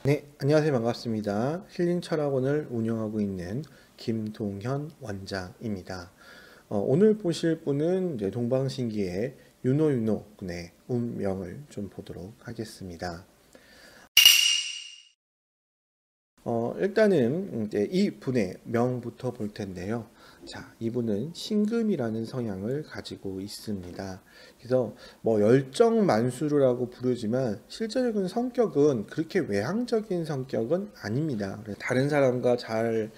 네, 안녕하세요. 반갑습니다. 힐링 철학원을 운영하고 있는 김동현 원장입니다. 오늘 보실 분은 이제 동방신기의 윤호윤호 군의 운명을 좀 보도록 하겠습니다. 일단은 이제 이 분의 명부터 볼 텐데요. 자, 이분은 신금이라는 성향을 가지고 있습니다. 그래서 뭐 열정만수르라고 부르지만 실제적인 성격은 그렇게 외향적인 성격은 아닙니다. 다른 사람과 잘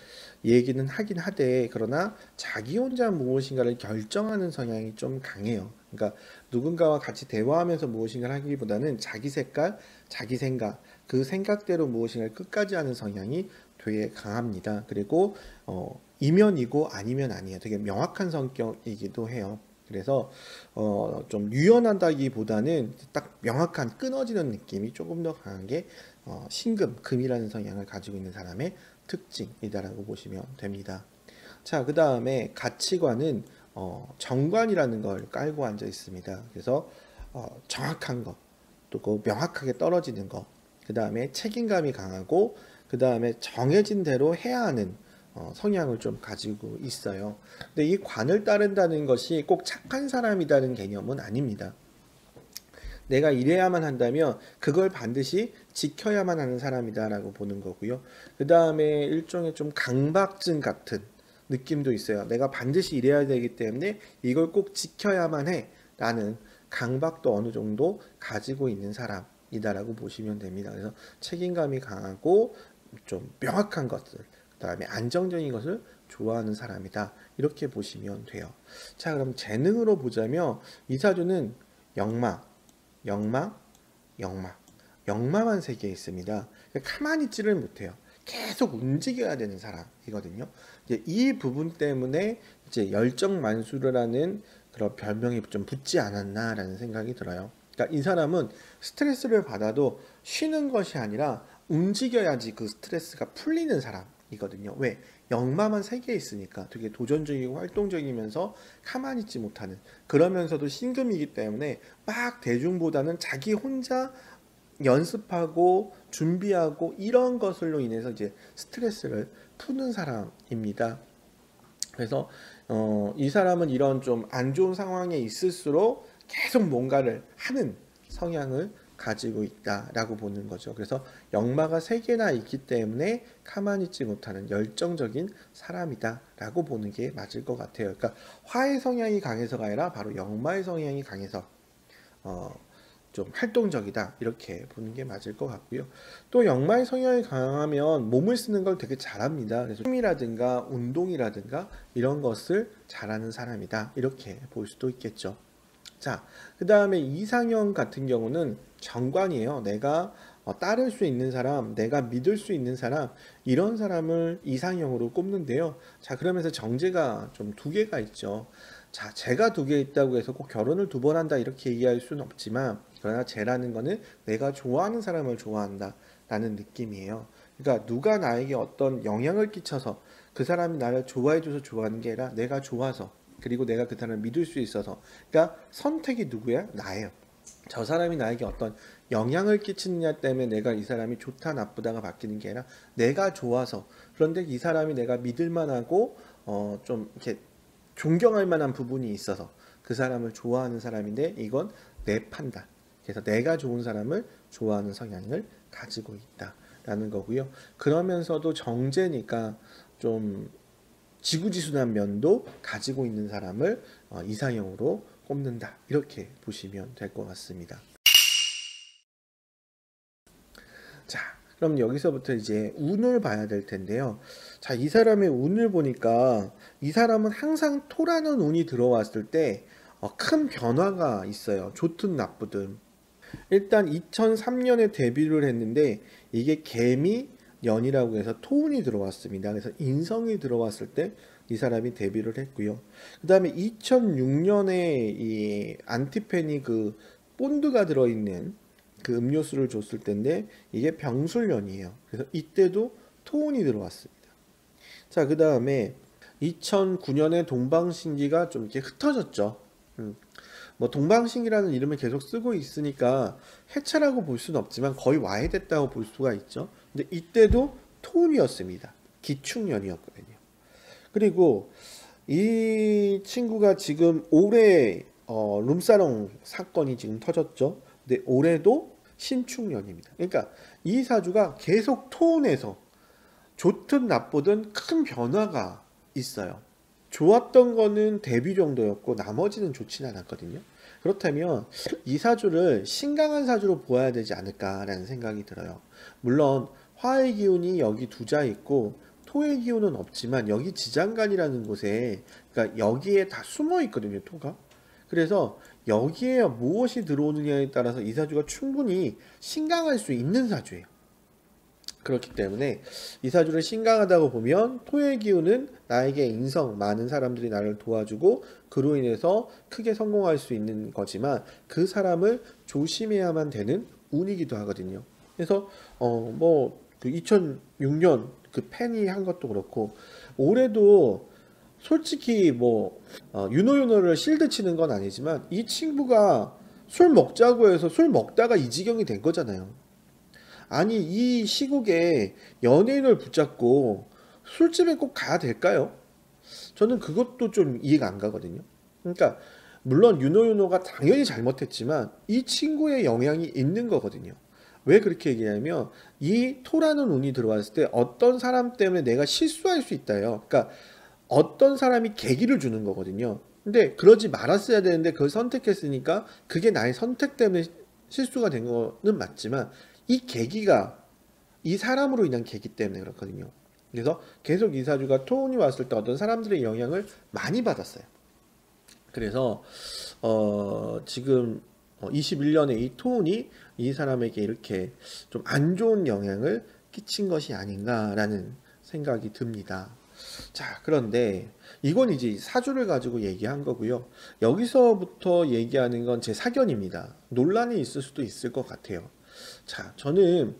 얘기는 하긴 하되 그러나 자기 혼자 무엇인가를 결정하는 성향이 좀 강해요. 그러니까 누군가와 같이 대화하면서 무엇인가를 하기보다는 자기 색깔, 자기 생각, 그 생각대로 무엇인가를 끝까지 하는 성향이 되게 강합니다. 그리고 이면이고 아니면 아니에요. 되게 명확한 성격이기도 해요. 그래서 좀 유연하다기보다는 딱 명확한 끊어지는 느낌이 조금 더 강한 게 신금, 금이라는 성향을 가지고 있는 사람의 특징이다라고 보시면 됩니다. 자, 그 다음에 가치관은 정관이라는 걸 깔고 앉아 있습니다. 그래서 정확한 것, 또 그 명확하게 떨어지는 것, 그 다음에 책임감이 강하고, 그 다음에 정해진 대로 해야 하는 성향을 좀 가지고 있어요. 근데 이 관을 따른다는 것이 꼭 착한 사람이라는 개념은 아닙니다. 내가 이래야만 한다면 그걸 반드시 지켜야만 하는 사람이다라고 보는 거고요. 그 다음에 일종의 좀 강박증 같은 느낌도 있어요. 내가 반드시 이래야 되기 때문에 이걸 꼭 지켜야만 해 라는 강박도 어느 정도 가지고 있는 사람이다라고 보시면 됩니다. 그래서 책임감이 강하고 좀 명확한 것들, 그 다음에 안정적인 것을 좋아하는 사람이다. 이렇게 보시면 돼요. 자, 그럼 재능으로 보자면 이 사주는 역마, 역마, 역마, 역마만 세 개 있습니다. 가만히 있지를 못해요. 계속 움직여야 되는 사람이거든요. 이제 이 부분 때문에 이제 열정만수르라는 그런 별명이 좀 붙지 않았나라는 생각이 들어요. 그러니까 이 사람은 스트레스를 받아도 쉬는 것이 아니라 움직여야지 그 스트레스가 풀리는 사람이거든요. 왜? 역마만 세 개 있으니까 되게 도전적이고 활동적이면서 가만히 있지 못하는, 그러면서도 신금이기 때문에 막 대중보다는 자기 혼자 연습하고 준비하고 이런 것으로 인해서 이제 스트레스를 푸는 사람입니다. 그래서 이 사람은 이런 좀 안 좋은 상황에 있을수록 계속 뭔가를 하는 성향을 가지고 있다라고 보는 거죠. 그래서 역마가 세 개나 있기 때문에 가만히 있지 못하는 열정적인 사람이다라고 보는 게 맞을 것 같아요. 그러니까 화의 성향이 강해서가 아니라 바로 역마의 성향이 강해서 어, 좀 활동적이다 이렇게 보는 게 맞을 것 같고요. 또 역마의 성향이 강하면 몸을 쓰는 걸 되게 잘합니다. 그래서 춤이라든가 운동이라든가 이런 것을 잘하는 사람이다 이렇게 볼 수도 있겠죠. 자, 그 다음에 이상형 같은 경우는 정관이에요. 내가 따를 수 있는 사람, 내가 믿을 수 있는 사람, 이런 사람을 이상형으로 꼽는데요. 자, 그러면서 정제가 좀 두 개가 있죠. 자, 제가 두 개 있다고 해서 꼭 결혼을 두 번 한다 이렇게 얘기할 수는 없지만, 그러나 제라는 거는 내가 좋아하는 사람을 좋아한다 라는 느낌이에요. 그러니까 누가 나에게 어떤 영향을 끼쳐서 그 사람이 나를 좋아해줘서 좋아하는 게 아니라 내가 좋아서, 그리고 내가 그 사람을 믿을 수 있어서. 그러니까 선택이 누구야? 나예요. 저 사람이 나에게 어떤 영향을 끼치느냐 때문에 내가 이 사람이 좋다 나쁘다가 바뀌는 게 아니라 내가 좋아서. 그런데 이 사람이 내가 믿을 만하고 좀 이렇게 존경할 만한 부분이 있어서 그 사람을 좋아하는 사람인데, 이건 내 판단. 그래서 내가 좋은 사람을 좋아하는 성향을 가지고 있다라는 거고요. 그러면서도 정제니까 좀 지구지순한 면도 가지고 있는 사람을 이상형으로 꼽는다 이렇게 보시면 될 것 같습니다. 자, 그럼 여기서부터 이제 운을 봐야 될 텐데요. 자, 이 사람의 운을 보니까 이 사람은 항상 토라는 운이 들어왔을 때 큰 변화가 있어요. 좋든 나쁘든. 일단 2003년에 데뷔를 했는데 이게 개미 년이라고 해서 토운이 들어왔습니다. 그래서 인성이 들어왔을 때 이 사람이 데뷔를 했고요. 그 다음에 2006년에 이 안티페니 그 본드가 들어있는 그 음료수를 줬을 때인데 이게 병술년이에요. 그래서 이때도 토운이 들어왔습니다. 자, 그 다음에 2009년에 동방신기가 좀 이렇게 흩어졌죠. 뭐 동방신기라는 이름을 계속 쓰고 있으니까 해체라고 볼 수는 없지만 거의 와해됐다고 볼 수가 있죠. 근데 이때도 톤이었습니다. 기축년이었거든요. 그리고 이 친구가 지금 올해 룸사롱 사건이 지금 터졌죠. 근데 올해도 신축년입니다. 그러니까 이 사주가 계속 톤에서 좋든 나쁘든 큰 변화가 있어요. 좋았던 거는 대비 정도였고 나머지는 좋진 않았거든요. 그렇다면 이 사주를 신강한 사주로 보아야 되지 않을까라는 생각이 들어요. 물론 화의 기운이 여기 두자 있고 토의 기운은 없지만 여기 지장간이라는 곳에, 그러니까 여기에 다 숨어 있거든요, 토가. 그래서 여기에 무엇이 들어오느냐에 따라서 이 사주가 충분히 신강할 수 있는 사주예요. 그렇기 때문에 이 사주를 신강하다고 보면 토의 기운은 나에게 인성, 많은 사람들이 나를 도와주고 그로 인해서 크게 성공할 수 있는 거지만 그 사람을 조심해야만 되는 운이기도 하거든요. 그래서 그 2006년 그 팬이 한 것도 그렇고 올해도 솔직히 윤호윤호를 실드 치는 건 아니지만 이 친구가 술 먹자고 해서 술 먹다가 이 지경이 된 거잖아요. 아니 이 시국에 연예인을 붙잡고 술집에 꼭 가야 될까요? 저는 그것도 좀 이해가 안 가거든요. 그러니까 물론 윤호윤호가 당연히 잘못했지만 이 친구의 영향이 있는 거거든요. 왜 그렇게 얘기하냐면 이 토라는 운이 들어왔을 때 어떤 사람 때문에 내가 실수할 수 있다요. 그러니까 어떤 사람이 계기를 주는 거거든요. 근데 그러지 말았어야 되는데 그걸 선택했으니까 그게 나의 선택 때문에 실수가 된 거는 맞지만 이 계기가 이 사람으로 인한 계기 때문에 그렇거든요. 그래서 계속 이 사주가 토운이 왔을 때 어떤 사람들의 영향을 많이 받았어요. 그래서 지금 21년에 이 토운이 이 사람에게 이렇게 좀 안 좋은 영향을 끼친 것이 아닌가라는 생각이 듭니다. 자, 그런데 이건 이제 사주를 가지고 얘기한 거고요. 여기서부터 얘기하는 건 제 사견입니다. 논란이 있을 수도 있을 것 같아요. 자, 저는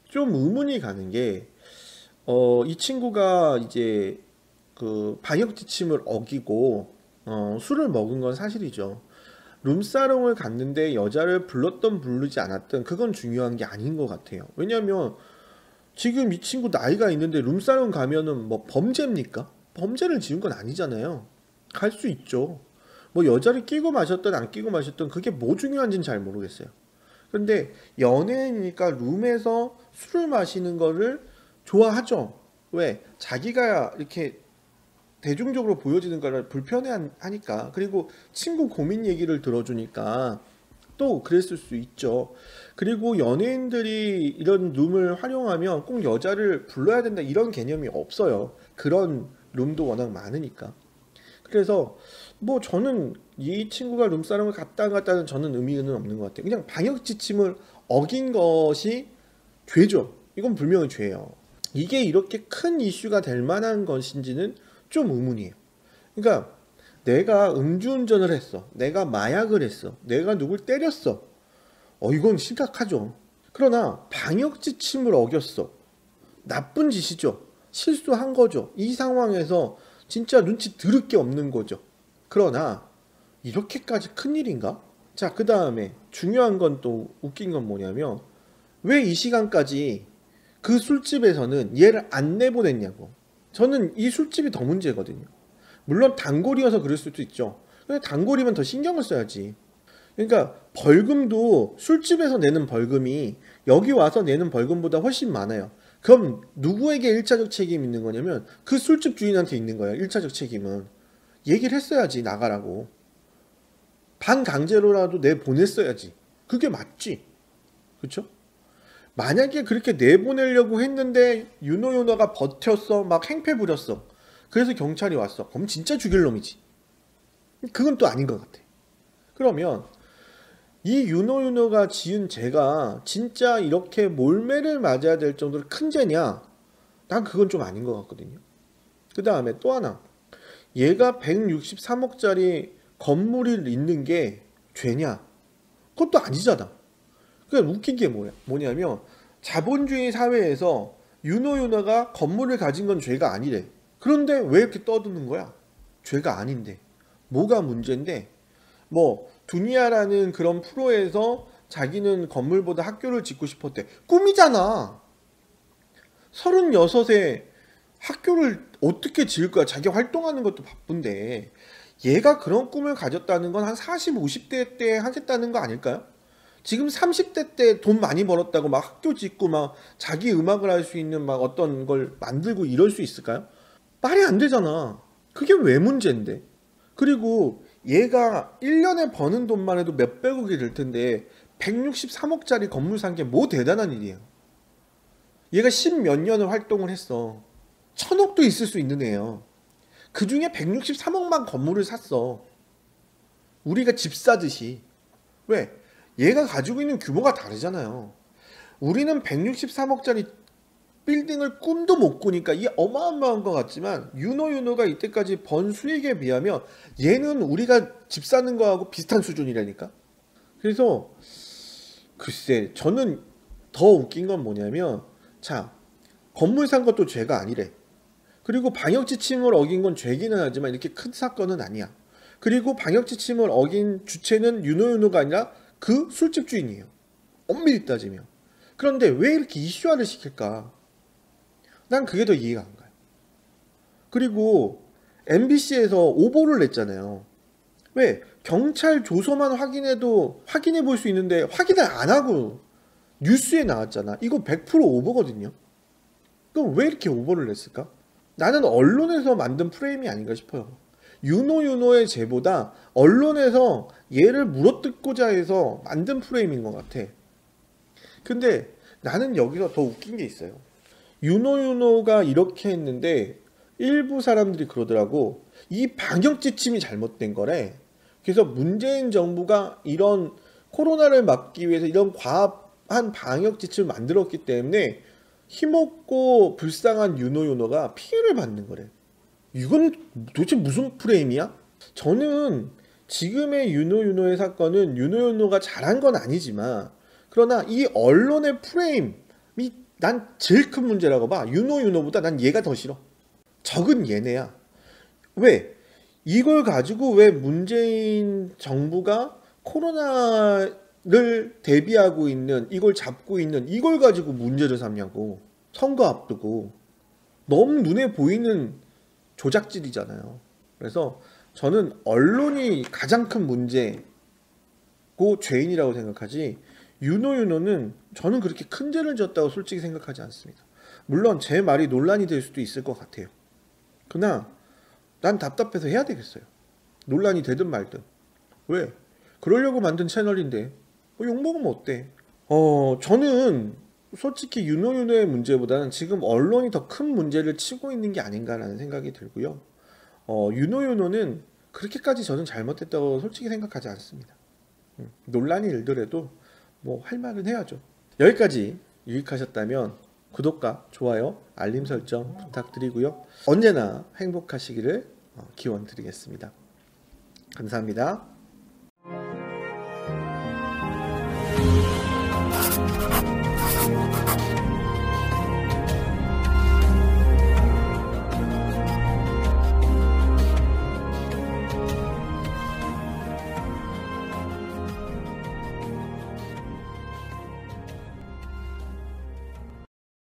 좀 의문이 가는 게, 이 친구가 이제 그 방역 지침을 어기고, 술을 먹은 건 사실이죠. 룸사롱을 갔는데 여자를 불렀던 부르지 않았던 그건 중요한 게 아닌 것 같아요. 왜냐면 지금 이 친구 나이가 있는데 룸사롱 가면은 뭐 범죄입니까? 범죄를 지은 건 아니잖아요. 갈 수 있죠. 뭐 여자를 끼고 마셨든 안 끼고 마셨든 그게 뭐 중요한지는 잘 모르겠어요. 근데 연예인이니까 룸에서 술을 마시는 거를 좋아하죠. 왜? 자기가 이렇게 대중적으로 보여지는 거를 불편해하니까. 그리고 친구 고민 얘기를 들어주니까 또 그랬을 수 있죠. 그리고 연예인들이 이런 룸을 활용하면 꼭 여자를 불러야 된다 이런 개념이 없어요. 그런 룸도 워낙 많으니까. 그래서 뭐 저는 이 친구가 룸사롱을 갔다 안 갔다는 저는 의미는 없는 것 같아요. 그냥 방역 지침을 어긴 것이 죄죠. 이건 분명히 죄예요. 이게 이렇게 큰 이슈가 될 만한 것인지는 좀 의문이에요. 그러니까 내가 음주운전을 했어. 내가 마약을 했어. 내가 누굴 때렸어. 이건 심각하죠. 그러나 방역 지침을 어겼어. 나쁜 짓이죠. 실수한 거죠. 이 상황에서 진짜 눈치 드럽게 없는 거죠. 그러나 이렇게까지 큰일인가? 자, 그 다음에 중요한 건 또 웃긴 건 뭐냐면 왜 이 시간까지 그 술집에서는 얘를 안 내보냈냐고. 저는 이 술집이 더 문제거든요. 물론 단골이어서 그럴 수도 있죠. 근데 단골이면 더 신경을 써야지. 그러니까 벌금도 술집에서 내는 벌금이 여기 와서 내는 벌금보다 훨씬 많아요. 그럼 누구에게 1차적 책임이 있는 거냐면 그 술집 주인한테 있는 거예요. 1차적 책임은. 얘기를 했어야지, 나가라고. 반강제로라도 내보냈어야지. 그게 맞지. 그렇죠? 만약에 그렇게 내보내려고 했는데 윤호윤호가 버텼어, 막 행패 부렸어. 그래서 경찰이 왔어. 그럼 진짜 죽일 놈이지. 그건 또 아닌 것 같아. 그러면 이 윤호윤호가 지은 죄가 진짜 이렇게 몰매를 맞아야 될 정도로 큰 죄냐? 난 그건 좀 아닌 것 같거든요. 그 다음에 또 하나. 얘가 163억짜리 건물이 있는 게 죄냐? 그것도 아니잖아. 그러니까 웃긴 게 뭐냐면 자본주의 사회에서 윤호윤호가 건물을 가진 건 죄가 아니래. 그런데 왜 이렇게 떠드는 거야? 죄가 아닌데. 뭐가 문제인데? 뭐 두니아라는 그런 프로에서 자기는 건물보다 학교를 짓고 싶었대. 꿈이잖아. 36에 학교를 어떻게 지을 거야? 자기 활동하는 것도 바쁜데. 얘가 그런 꿈을 가졌다는 건 한 40, 50대 때 하겠다는 거 아닐까요? 지금 30대 때 돈 많이 벌었다고 막 학교 짓고 막 자기 음악을 할 수 있는 막 어떤 걸 만들고 이럴 수 있을까요? 말이 안 되잖아. 그게 왜 문제인데? 그리고 얘가 1년에 버는 돈만 해도 몇백억이 될 텐데 163억짜리 건물 산 게 뭐 대단한 일이에요. 얘가 10 몇 년을 활동을 했어. 1000억도 있을 수 있는 애예요. 그 중에 163억만 건물을 샀어. 우리가 집 사듯이. 왜? 얘가 가지고 있는 규모가 다르잖아요. 우리는 163억짜리 빌딩을 꿈도 못 꾸니까 이게 어마어마한 것 같지만 윤호가 이때까지 번 수익에 비하면 얘는 우리가 집 사는 거하고 비슷한 수준이라니까. 그래서 글쎄 저는 더 웃긴 건 뭐냐면, 자, 건물 산 것도 죄가 아니래. 그리고 방역지침을 어긴 건 죄기는 하지만 이렇게 큰 사건은 아니야. 그리고 방역지침을 어긴 주체는 윤호가 아니라 그 술집 주인이에요. 엄밀히 따지면. 그런데 왜 이렇게 이슈화를 시킬까? 난 그게 더 이해가 안 가요. 그리고 MBC에서 오보를 냈잖아요. 왜? 경찰 조서만 확인해도 확인해 볼 수 있는데 확인을 안 하고 뉴스에 나왔잖아. 이거 100% 오보거든요. 그럼 왜 이렇게 오보를 냈을까? 나는 언론에서 만든 프레임이 아닌가 싶어요. 윤호의 죄보다 언론에서 얘를 물어뜯고자 해서 만든 프레임인 것 같아. 근데 나는 여기서 더 웃긴 게 있어요. 윤호가 이렇게 했는데 일부 사람들이 그러더라고. 이 방역 지침이 잘못된 거래. 그래서 문재인 정부가 이런 코로나를 막기 위해서 이런 과한 방역 지침을 만들었기 때문에 힘없고 불쌍한 윤호가 피해를 받는 거래. 이건 도대체 무슨 프레임이야? 저는 지금의 윤호의 사건은 윤호가 잘한 건 아니지만, 그러나 이 언론의 프레임이 난 제일 큰 문제라고 봐. 윤호보다 난 얘가 더 싫어. 적은 얘네야. 왜? 이걸 가지고 왜 문재인 정부가 코로나를 대비하고 있는, 이걸 잡고 있는 이걸 가지고 문제를 삼냐고. 선거 앞두고. 너무 눈에 보이는 조작질이잖아요. 그래서 저는 언론이 가장 큰 문제고 죄인이라고 생각하지, 윤호는 저는 그렇게 큰 죄를 졌다고 솔직히 생각하지 않습니다. 물론 제 말이 논란이 될 수도 있을 것 같아요. 그러나 난 답답해서 해야 되겠어요. 논란이 되든 말든. 왜? 그러려고 만든 채널인데 욕먹으면 어때? 저는 솔직히 윤호의 문제보다는 지금 언론이 더 큰 문제를 치고 있는 게 아닌가라는 생각이 들고요. 윤호는 그렇게까지 저는 잘못했다고 솔직히 생각하지 않습니다. 논란이 일더라도 뭐 할 말은 해야죠. 여기까지 유익하셨다면 구독과 좋아요, 알림 설정 부탁드리고요. 언제나 행복하시기를 기원드리겠습니다. 감사합니다.